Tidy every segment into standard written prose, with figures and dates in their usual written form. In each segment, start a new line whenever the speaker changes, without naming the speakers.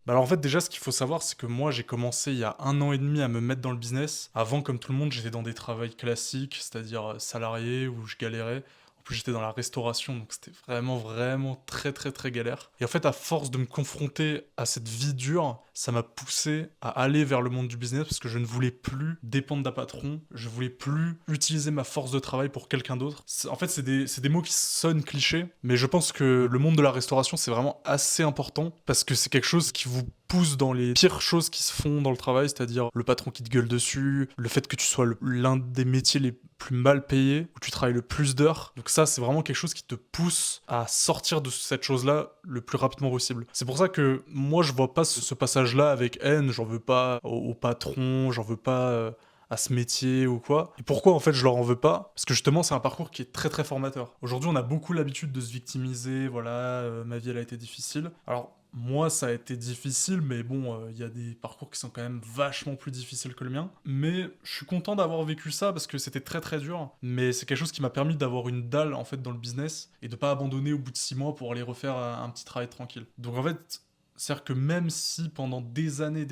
Bah alors en fait déjà ce qu'il faut savoir c'est que moi j'ai commencé il y a 1 an et demi à me mettre dans le business. Avant comme tout le monde j'étais dans des travails classiques, c'est-à-dire salarié où je galérais. En plus j'étais dans la restauration donc c'était vraiment très très très galère. Et en fait à force de me confronter à cette vie dure, ça m'a poussé à aller vers le monde du business parce que je ne voulais plus dépendre d'un patron, je voulais plus utiliser ma force de travail pour quelqu'un d'autre. En fait c'est des mots qui sonnent clichés, mais je pense que le monde de la restauration c'est vraiment assez important parce que c'est quelque chose qui vous pousse dans les pires choses qui se font dans le travail, c'est-à-dire le patron qui te gueule dessus, le fait que tu sois l'un des métiers les plus mal payés, où tu travailles le plus d'heures. Donc ça, c'est vraiment quelque chose qui te pousse à sortir de cette chose-là le plus rapidement possible. C'est pour ça que moi, je vois pas ce passage-là avec haine, j'en veux pas au patron, j'en veux pas à ce métier ou quoi. Et pourquoi en fait je leur en veux pas? Parce que justement c'est un parcours qui est très très formateur. Aujourd'hui on a beaucoup l'habitude de se victimiser, voilà, ma vie elle a été difficile. Alors moi ça a été difficile, mais bon, il y a des parcours qui sont quand même vachement plus difficiles que le mien. Mais je suis content d'avoir vécu ça parce que c'était très très dur. Mais c'est quelque chose qui m'a permis d'avoir une dalle en fait dans le business et de pas abandonner au bout de 6 mois pour aller refaire un petit travail tranquille. Donc en fait, c'est-à-dire que même si pendant des années,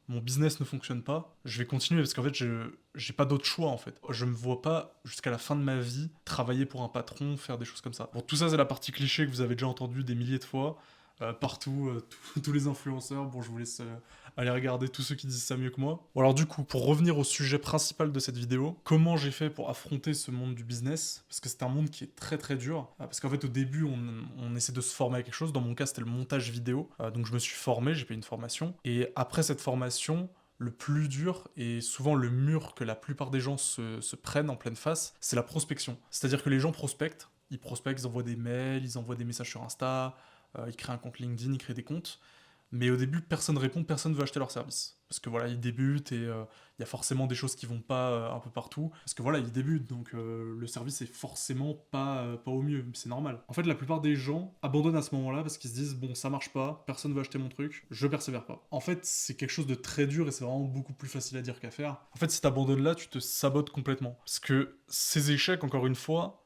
mon business ne fonctionne pas, je vais continuer parce qu'en fait, je j'ai pas d'autre choix en fait. Je me vois pas jusqu'à la fin de ma vie travailler pour un patron, faire des choses comme ça. Bon, tout ça c'est la partie cliché que vous avez déjà entendu des milliers de fois. Partout, tous les influenceurs, bon je vous laisse aller regarder tous ceux qui disent ça mieux que moi. Bon alors du coup, pour revenir au sujet principal de cette vidéo, comment j'ai fait pour affronter ce monde du business? Parce que c'est un monde qui est très très dur. Parce qu'en fait au début on essaie de se former à quelque chose, dans mon cas c'était le montage vidéo. Donc je me suis formé, j'ai payé une formation. Et après cette formation, le plus dur et souvent le mur que la plupart des gens se prennent en pleine face, c'est la prospection. C'est-à-dire que les gens prospectent, ils envoient des mails, ils envoient des messages sur Insta, ils créent un compte LinkedIn, ils créent des comptes. Mais au début, personne répond, personne veut acheter leur service. Parce que voilà, ils débutent et il y a forcément des choses qui vont pas un peu partout. Parce que voilà, ils débutent, donc le service est forcément pas au mieux, c'est normal. En fait, la plupart des gens abandonnent à ce moment-là parce qu'ils se disent, bon, ça marche pas, personne veut acheter mon truc, je persévère pas. En fait, c'est quelque chose de très dur et c'est vraiment beaucoup plus facile à dire qu'à faire. En fait, si t'abandonnes là, tu te sabotes complètement. Parce que ces échecs, encore une fois,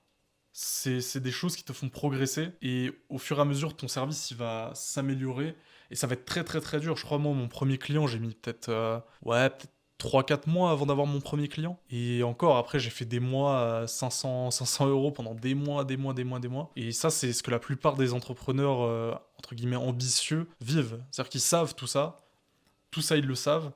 c'est des choses qui te font progresser et au fur et à mesure ton service il va s'améliorer et ça va être très très très dur. Je crois moi mon premier client j'ai mis peut-être ouais peut-être 3 4 mois avant d'avoir mon premier client et encore après j'ai fait des mois à 500 euros pendant des mois et ça c'est ce que la plupart des entrepreneurs entre guillemets ambitieux vivent. C'est-à-dire qu'ils savent tout ça ils le savent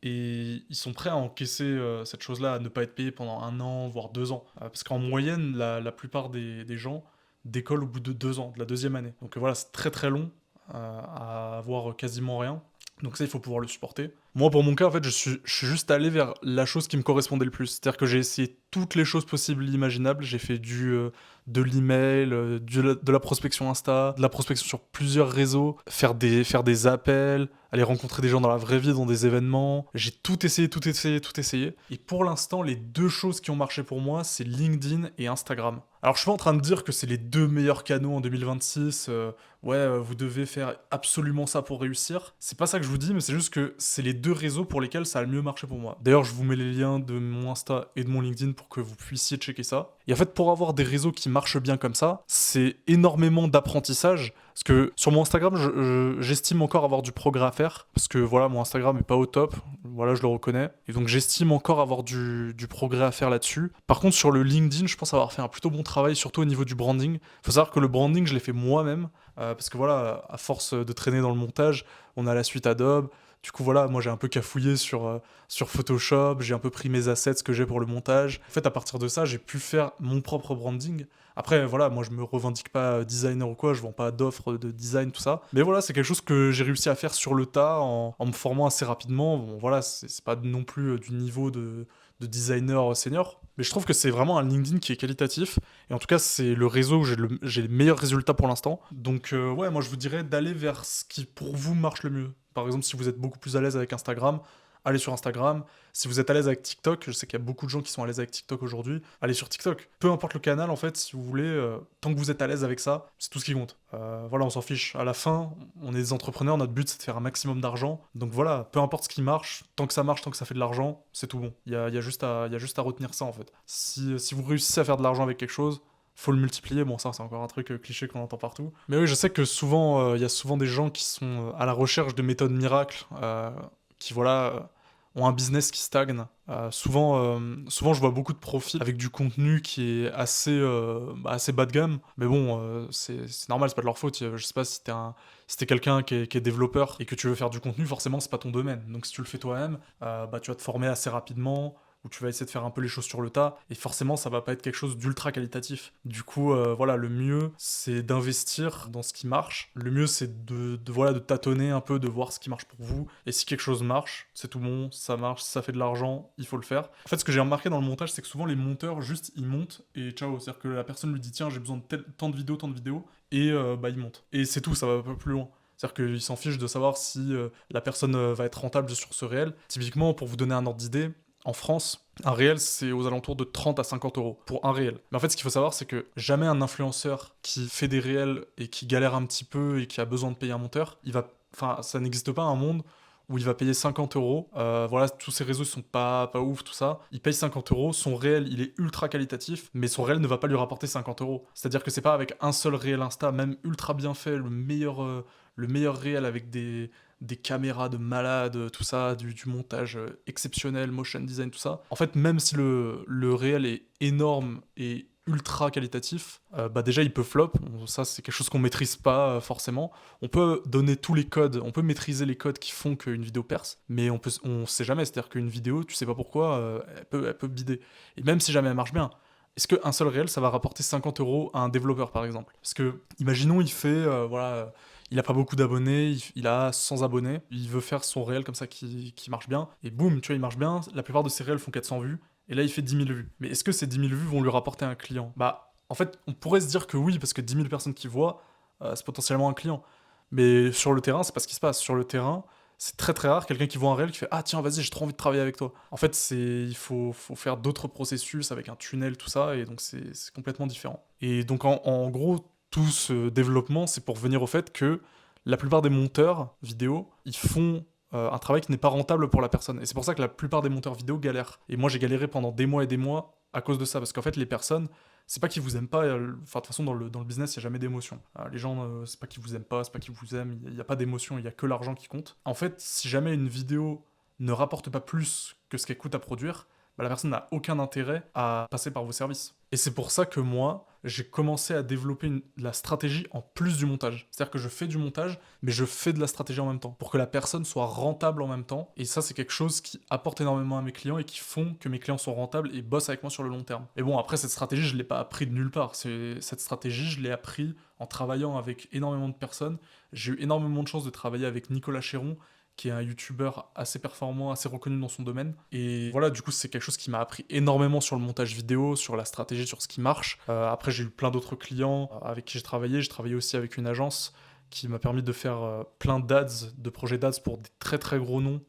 et ils sont prêts à encaisser cette chose-là, à ne pas être payés pendant 1 an, voire 2 ans. Parce qu'en moyenne, la plupart des gens décollent au bout de 2 ans, de la deuxième année. Donc voilà, c'est très très long à avoir quasiment rien. Donc ça, il faut pouvoir le supporter. Moi, pour mon cas, en fait, je suis juste allé vers la chose qui me correspondait le plus. C'est-à-dire que j'ai essayé toutes les choses possibles et imaginables. J'ai fait de l'email, de la prospection Insta, de la prospection sur plusieurs réseaux, faire des appels, aller rencontrer des gens dans la vraie vie, dans des événements. J'ai tout essayé, tout essayé, tout essayé. Et pour l'instant, les deux choses qui ont marché pour moi, c'est LinkedIn et Instagram. Alors, je suis pas en train de dire que c'est les deux meilleurs canaux en 2026. Ouais, vous devez faire absolument ça pour réussir. C'est pas ça que je vous dis, mais c'est juste que c'est les deux réseaux pour lesquels ça a le mieux marché pour moi. D'ailleurs, je vous mets les liens de mon Insta et de mon LinkedIn pour que vous puissiez checker ça. Et en fait, pour avoir des réseaux qui marchent bien comme ça, c'est énormément d'apprentissage. Parce que sur mon Instagram, j'estime encore avoir du progrès à faire. Parce que voilà, mon Instagram est pas au top. Voilà, je le reconnais. Et donc, j'estime encore avoir du progrès à faire là-dessus. Par contre, sur le LinkedIn, je pense avoir fait un plutôt bon travail, surtout au niveau du branding. Faut savoir que le branding, je l'ai fait moi-même. Parce que voilà, à force de traîner dans le montage, on a la suite Adobe. Du coup, voilà, moi j'ai un peu cafouillé sur Photoshop, j'ai un peu pris mes assets que j'ai pour le montage. En fait, à partir de ça, j'ai pu faire mon propre branding. Après, voilà, moi je me revendique pas designer ou quoi, je vends pas d'offres de design, tout ça. Mais voilà, c'est quelque chose que j'ai réussi à faire sur le tas en me formant assez rapidement. Bon, voilà, c'est pas non plus du niveau de designer senior. Mais je trouve que c'est vraiment un LinkedIn qui est qualitatif. Et en tout cas, c'est le réseau où j'ai les meilleurs résultats pour l'instant. Donc, ouais, moi je vous dirais d'aller vers ce qui pour vous marche le mieux. Par exemple, si vous êtes beaucoup plus à l'aise avec Instagram, allez sur Instagram. Si vous êtes à l'aise avec TikTok, je sais qu'il y a beaucoup de gens qui sont à l'aise avec TikTok aujourd'hui, allez sur TikTok. Peu importe le canal, en fait, si vous voulez, tant que vous êtes à l'aise avec ça, c'est tout ce qui compte. Voilà, on s'en fiche. À la fin, on est des entrepreneurs, notre but c'est de faire un maximum d'argent. Donc voilà, peu importe ce qui marche, tant que ça marche, tant que ça fait de l'argent, c'est tout bon. Il y a juste à retenir ça en fait. Si vous réussissez à faire de l'argent avec quelque chose, faut le multiplier. Bon, ça, c'est encore un truc cliché qu'on entend partout. Mais oui, je sais que souvent, il y a souvent des gens qui sont à la recherche de méthodes miracles, qui, voilà, ont un business qui stagne. Souvent, je vois beaucoup de profils avec du contenu qui est assez bas de gamme. Mais bon, c'est normal, c'est pas de leur faute. Je sais pas si t'es quelqu'un qui est développeur et que tu veux faire du contenu, forcément, c'est pas ton domaine. Donc si tu le fais toi-même, bah, tu vas te former assez rapidement, où tu vas essayer de faire un peu les choses sur le tas, et forcément ça va pas être quelque chose d'ultra qualitatif. Du coup, voilà, le mieux c'est d'investir dans ce qui marche. Le mieux c'est voilà, de tâtonner un peu, de voir ce qui marche pour vous, et si quelque chose marche, c'est tout bon, ça marche, si ça fait de l'argent, il faut le faire. En fait, ce que j'ai remarqué dans le montage, c'est que souvent les monteurs, juste ils montent, et ciao, c'est-à-dire que la personne lui dit tiens, j'ai besoin de tant de vidéos, et bah ils montent. Et c'est tout, ça va pas plus loin. C'est-à-dire qu'ils s'en fichent de savoir si la personne va être rentable sur ce réel. Typiquement, pour vous donner un ordre d'idée, en France, un réel, c'est aux alentours de 30 à 50 euros pour un réel. Mais en fait, ce qu'il faut savoir, c'est que jamais un influenceur qui fait des réels et qui galère un petit peu et qui a besoin de payer un monteur, enfin, ça n'existe pas un monde où il va payer 50 euros. Voilà, tous ces réseaux sont pas ouf, tout ça. Il paye 50 euros, son réel, il est ultra qualitatif, mais son réel ne va pas lui rapporter 50 euros. C'est-à-dire que c'est pas avec un seul réel Insta, même ultra bien fait, le meilleur réel avec des caméras de malade, tout ça, du montage exceptionnel, motion design, tout ça. En fait, même si le réel est énorme et ultra qualitatif, bah déjà il peut flop, ça c'est quelque chose qu'on maîtrise pas forcément. On peut donner tous les codes, on peut maîtriser les codes qui font qu'une vidéo perce, mais on sait jamais, c'est-à-dire qu'une vidéo, tu sais pas pourquoi, elle peut bider. Et même si jamais elle marche bien, est-ce qu'un seul réel, ça va rapporter 50 euros à un développeur, par exemple? Parce que, imaginons, il fait, voilà, il a pas beaucoup d'abonnés, il a 100 abonnés, il veut faire son réel comme ça qui marche bien, et boum, tu vois, il marche bien, la plupart de ses réels font 400 vues, et là, il fait 10 000 vues. Mais est-ce que ces 10 000 vues vont lui rapporter un client? Bah, en fait, on pourrait se dire que oui, parce que 10 000 personnes qui voient, c'est potentiellement un client. Mais sur le terrain, c'est pas ce qui se passe. Sur le terrain, c'est très très rare quelqu'un qui voit un réel qui fait ah tiens vas-y j'ai trop envie de travailler avec toi. En fait il faut faire d'autres processus avec un tunnel tout ça et donc c'est complètement différent. Et donc en gros tout ce développement c'est pour venir au fait que la plupart des monteurs vidéo ils font un travail qui n'est pas rentable pour la personne. Et c'est pour ça que la plupart des monteurs vidéo galèrent. Et moi j'ai galéré pendant des mois et des mois à cause de ça parce qu'en fait les personnes c'est pas qu'ils vous aiment pas, enfin de toute façon dans le business il y a jamais d'émotion. Les gens c'est pas qu'ils vous aiment pas, c'est pas qu'ils vous aiment, il y a pas d'émotion, il y a que l'argent qui compte. En fait, si jamais une vidéo ne rapporte pas plus que ce qu'elle coûte à produire, bah, la personne n'a aucun intérêt à passer par vos services. Et c'est pour ça que moi, j'ai commencé à développer la stratégie en plus du montage. C'est-à-dire que je fais du montage, mais je fais de la stratégie en même temps, pour que la personne soit rentable en même temps. Et ça, c'est quelque chose qui apporte énormément à mes clients et qui font que mes clients sont rentables et bossent avec moi sur le long terme. Et bon, après, cette stratégie, je ne l'ai pas appris de nulle part. Cette stratégie, je l'ai appris en travaillant avec énormément de personnes. J'ai eu énormément de chance de travailler avec Nicolas Chéron, qui est un youtubeur assez performant, assez reconnu dans son domaine. Et voilà, du coup, c'est quelque chose qui m'a appris énormément sur le montage vidéo, sur la stratégie, sur ce qui marche. Après, j'ai eu plein d'autres clients avec qui j'ai travaillé. J'ai travaillé aussi avec une agence qui m'a permis de faire plein d'ads, de projets d'ads pour des très très gros noms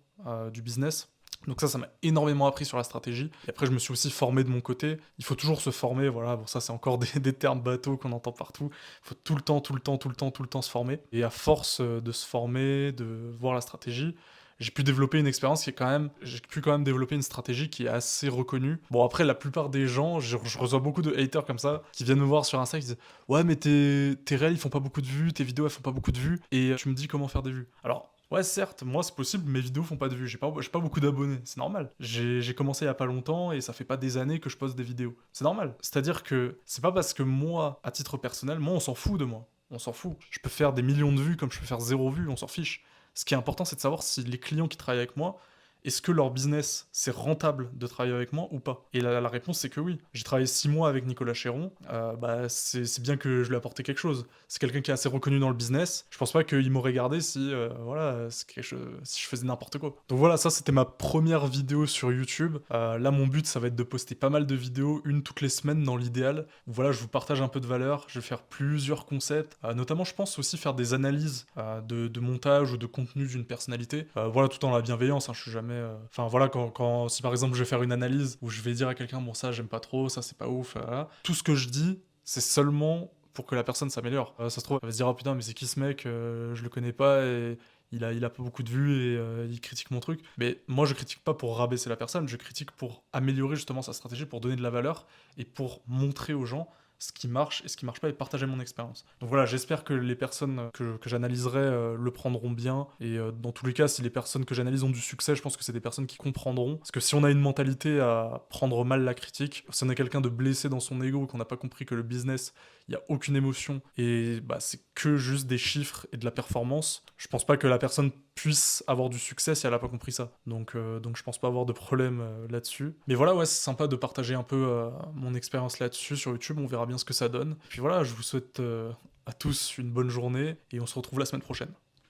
du business. Donc ça m'a énormément appris sur la stratégie. Et après, je me suis aussi formé de mon côté. Il faut toujours se former, voilà. Bon, ça, c'est encore des termes bateaux qu'on entend partout. Il faut tout le temps, tout le temps, tout le temps, tout le temps se former. Et à force de se former, de voir la stratégie, j'ai pu développer une expérience qui est quand même... J'ai pu quand même développer une stratégie qui est assez reconnue. Bon, après, la plupart des gens, je reçois beaucoup de haters comme ça, qui viennent me voir sur Insta, qui disent ouais, mais tes réels, ils font pas beaucoup de vues, tes vidéos, elles font pas beaucoup de vues, et tu me dis comment faire des vues. Alors, ouais, certes, moi c'est possible, mes vidéos font pas de vues, j'ai pas beaucoup d'abonnés, c'est normal. J'ai commencé il y a pas longtemps et ça fait pas des années que je poste des vidéos. C'est normal. C'est-à-dire que c'est pas parce que moi, à titre personnel, moi on s'en fout de moi. On s'en fout. Je peux faire des millions de vues comme je peux faire zéro vue, on s'en fiche. Ce qui est important, c'est de savoir si les clients qui travaillent avec moi, est-ce que leur business, c'est rentable de travailler avec moi ou pas? Et la réponse, c'est que oui. J'ai travaillé 6 mois avec Nicolas Chéron, bah, c'est bien que je lui ai apporté quelque chose. C'est quelqu'un qui est assez reconnu dans le business. Je pense pas qu'il m'aurait gardé si, voilà, si je faisais n'importe quoi. Donc voilà, ça c'était ma première vidéo sur YouTube. Là, mon but, ça va être de poster pas mal de vidéos, une toutes les semaines dans l'idéal. Voilà, je vous partage un peu de valeur, je vais faire plusieurs concepts. Notamment, je pense aussi faire des analyses de montage ou de contenu d'une personnalité. Voilà, tout en la bienveillance, hein, je suis jamais enfin voilà, si par exemple je vais faire une analyse où je vais dire à quelqu'un bon ça j'aime pas trop, ça c'est pas ouf, voilà. Tout ce que je dis, c'est seulement pour que la personne s'améliore. Ça se trouve, elle va se dire oh putain mais c'est qui ce mec, je le connais pas et il a pas beaucoup de vues et il critique mon truc. Mais moi je critique pas pour rabaisser la personne, je critique pour améliorer justement sa stratégie, pour donner de la valeur et pour montrer aux gens ce qui marche et ce qui marche pas et partager mon expérience. Donc voilà, j'espère que les personnes que j'analyserai le prendront bien. Et dans tous les cas, si les personnes que j'analyse ont du succès, je pense que c'est des personnes qui comprendront. Parce que si on a une mentalité à prendre mal la critique, si on est quelqu'un de blessé dans son ego, qu'on n'a pas compris que le business, il n'y a aucune émotion et bah, c'est que juste des chiffres et de la performance, je pense pas que la personne puisse avoir du succès si elle a pas compris ça. Donc je pense pas avoir de problème là-dessus. Mais voilà, ouais, c'est sympa de partager un peu mon expérience là-dessus sur YouTube, on verra bien ce que ça donne. Et puis voilà, je vous souhaite à tous une bonne journée et on se retrouve la semaine prochaine.